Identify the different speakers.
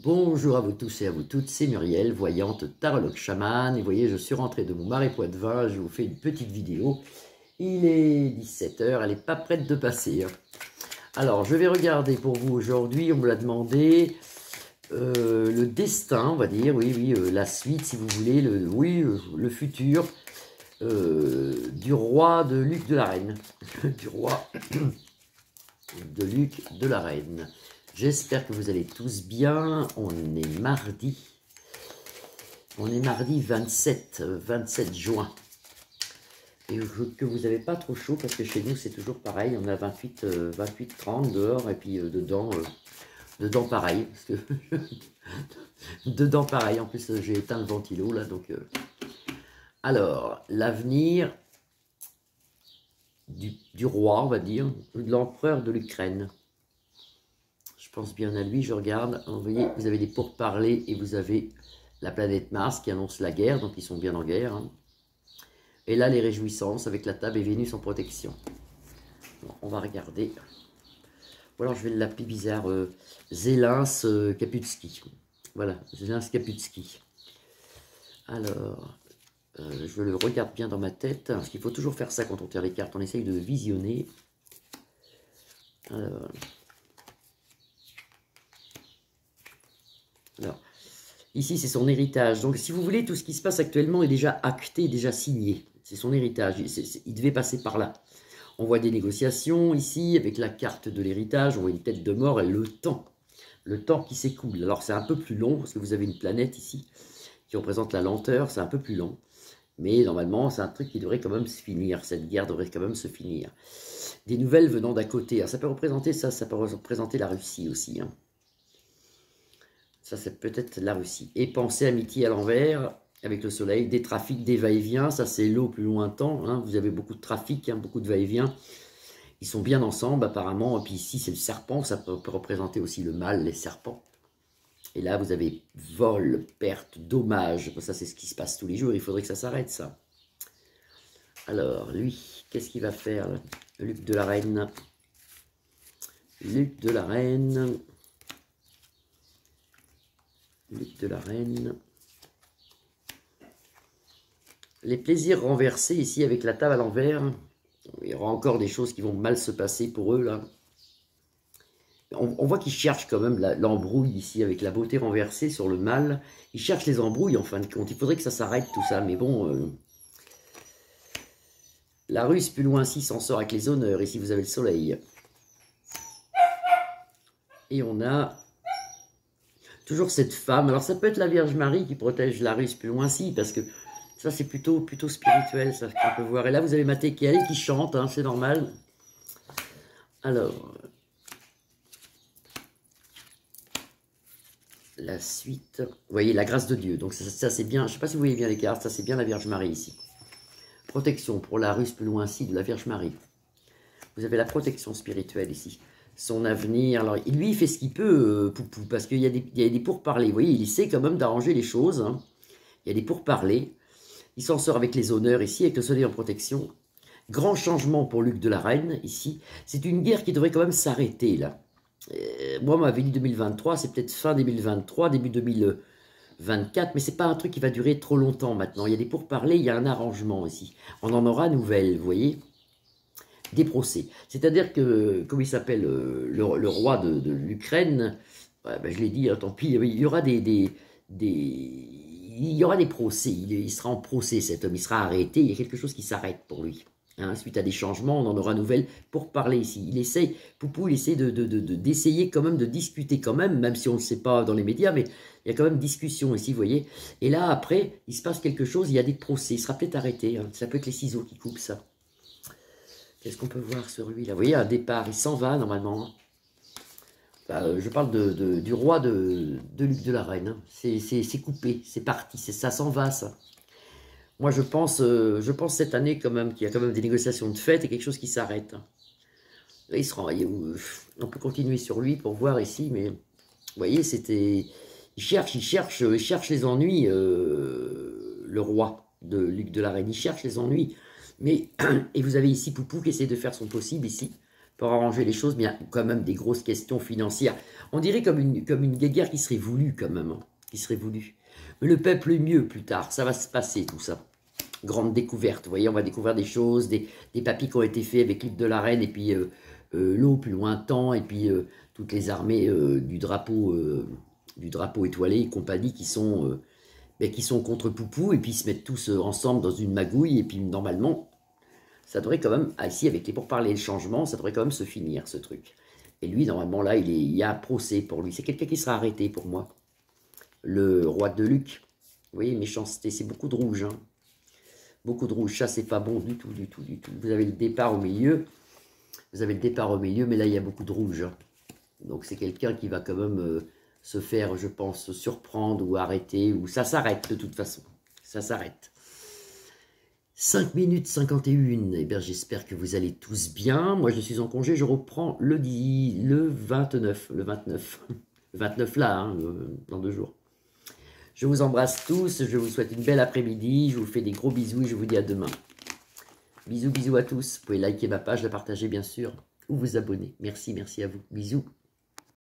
Speaker 1: Bonjour à vous tous et à vous toutes, c'est Muriel, voyante tarologue chamane. Et vous voyez, je suis rentré de mon marépois de vin, je vous fais une petite vidéo. Il est 17 h, elle n'est pas prête de passer. Alors, je vais regarder pour vous aujourd'hui, on me l'a demandé, le destin, on va dire, oui, la suite, si vous voulez, le futur du roi de Luc de la Reine. Du roi de Luc de la Reine. J'espère que vous allez tous bien. On est mardi. On est mardi 27 juin. Et que vous n'avez pas trop chaud, parce que chez nous, c'est toujours pareil. On a 28, 30 dehors, et puis dedans pareil. Parce que dedans, pareil. En plus, j'ai éteint le ventilo, là. Donc, alors, l'avenir du roi, on va dire, de l'empereur de l'Ukraine. Je pense bien à lui, je regarde. Vous voyez, vous avez des pourparlers et vous avez la planète Mars qui annonce la guerre, donc ils sont bien en guerre. Hein. Et là, les réjouissances avec la table et Vénus en protection. Bon, on va regarder. Ou alors, je vais l'appeler bizarre, Zelens Kaputski. Voilà, Zelens Kaputski. Alors, je le regarde bien dans ma tête, parce qu'il faut toujours faire ça quand on tire les cartes. On essaye de visionner. Alors, ici, c'est son héritage. Donc, si vous voulez, tout ce qui se passe actuellement est déjà acté, déjà signé. C'est son héritage. Il devait passer par là. On voit des négociations ici, avec la carte de l'héritage. On voit une tête de mort et le temps. Le temps qui s'écoule. Alors, c'est un peu plus long, parce que vous avez une planète ici, qui représente la lenteur. C'est un peu plus long. Mais normalement, c'est un truc qui devrait quand même se finir. Cette guerre devrait quand même se finir. Des nouvelles venant d'à côté. Alors, ça peut représenter ça, ça peut représenter la Russie aussi, hein. Ça, c'est peut-être la Russie. Et pensée, amitié à l'envers, avec le soleil, des trafics, des va-et-vient. Ça, c'est l'eau plus lointain. Hein. Vous avez beaucoup de trafic, hein, beaucoup de va-et-vient. Ils sont bien ensemble, apparemment. Et puis ici, c'est le serpent. Ça peut représenter aussi le mal, les serpents. Et là, vous avez vol, perte, dommage. Ça, c'est ce qui se passe tous les jours. Il faudrait que ça s'arrête, ça. Alors, lui, qu'est-ce qu'il va faire, Luc de la Reine. Luc de la Reine. Luc de la Reine. Les plaisirs renversés ici avec la table à l'envers. Il y aura encore des choses qui vont mal se passer pour eux là. On voit qu'ils cherchent quand même l'embrouille ici avec la beauté renversée sur le mal. Ils cherchent les embrouilles en fin de compte. Il faudrait que ça s'arrête tout ça. Mais bon, la Russe plus loin ci s'en sort avec les honneurs. Ici vous avez le soleil. Et on a toujours cette femme. Alors ça peut être la Vierge Marie qui protège la Russe plus loin ci, parce que ça c'est plutôt spirituel, ça qu'on peut voir. Et là vous avez Maté qui chante, hein, c'est normal. Alors, la suite, vous voyez la grâce de Dieu. Donc ça c'est bien, je ne sais pas si vous voyez bien les cartes, ça c'est bien la Vierge Marie ici. Protection pour la Russe plus loin ci de la Vierge Marie. Vous avez la protection spirituelle ici. Son avenir, alors lui il fait ce qu'il peut, Poupou, parce qu'il y a des pourparlers. Vous voyez, il essaie quand même d'arranger les choses. Hein. Il y a des pourparlers. Il s'en sort avec les honneurs ici, avec le soleil en protection. Grand changement pour Luc de la Reine, ici. C'est une guerre qui devrait quand même s'arrêter, là. Moi, on m'avait dit 2023, c'est peut-être fin 2023, début 2024, mais c'est pas un truc qui va durer trop longtemps maintenant. Il y a des pourparlers, il y a un arrangement ici. On en aura nouvelle, vous voyez, des procès. C'est-à-dire que, comme il s'appelle, le roi de l'Ukraine, ouais, ben, je l'ai dit, hein, tant pis, il y aura il y aura des procès, il sera en procès cet homme, il sera arrêté, il y a quelque chose qui s'arrête pour lui. Hein, suite à des changements, on en aura nouvelle pour parler ici. Il essaye, Poupou, il essaie d'essayer quand même de discuter quand même si on ne le sait pas dans les médias, mais il y a quand même discussion ici, vous voyez. Et là, après, il se passe quelque chose, il y a des procès, il sera peut-être arrêté, hein. Ça peut être les ciseaux qui coupent ça. Qu'est-ce qu'on peut voir sur lui là? Vous voyez, un départ, il s'en va normalement. Je parle du roi de Luc de la Reine. Hein. C'est coupé, c'est parti, ça s'en va, ça. Moi, je pense cette année quand même qu'il y a quand même des négociations de fait et quelque chose qui s'arrête. Hein. Là, on peut continuer sur lui pour voir ici, mais vous voyez, il cherche les ennuis, le roi de Luc de la Reine. Il cherche les ennuis. Mais, et vous avez ici Poupou qui essaie de faire son possible ici, pour arranger les choses, mais il y a quand même des grosses questions financières. On dirait comme une guéguerre qui serait voulue quand même, hein, qui serait voulue. Mais le peuple est mieux plus tard, ça va se passer tout ça. Grande découverte, vous voyez, on va découvrir des choses, des papiers qui ont été faits avec l'île de la Reine, et puis l'eau plus lointain, et puis toutes les armées du drapeau étoilé et compagnie qui sont contre Poupou, et puis ils se mettent tous ensemble dans une magouille, et puis normalement, ça devrait quand même, ici avec les pourparlers et le changement, ça devrait quand même se finir ce truc. Et lui, normalement, là, il y a un procès pour lui. C'est quelqu'un qui sera arrêté pour moi. Le roi de Luc. Vous voyez, méchanceté, c'est beaucoup de rouge. Hein. Beaucoup de rouge, ça, c'est pas bon du tout, du tout, du tout. Vous avez le départ au milieu. Vous avez le départ au milieu, mais là, il y a beaucoup de rouge. Hein. Donc, c'est quelqu'un qui va quand même se faire, je pense, surprendre ou arrêter. Ou ça s'arrête, de toute façon. Ça s'arrête. 5 minutes 51, eh bien j'espère que vous allez tous bien. Moi je suis en congé, je reprends le 29, le 29 là, hein, dans 2 jours. Je vous embrasse tous, je vous souhaite une belle après-midi, je vous fais des gros bisous et je vous dis à demain. Bisous, bisous à tous. Vous pouvez liker ma page, la partager bien sûr, ou vous abonner. Merci, merci à vous. Bisous.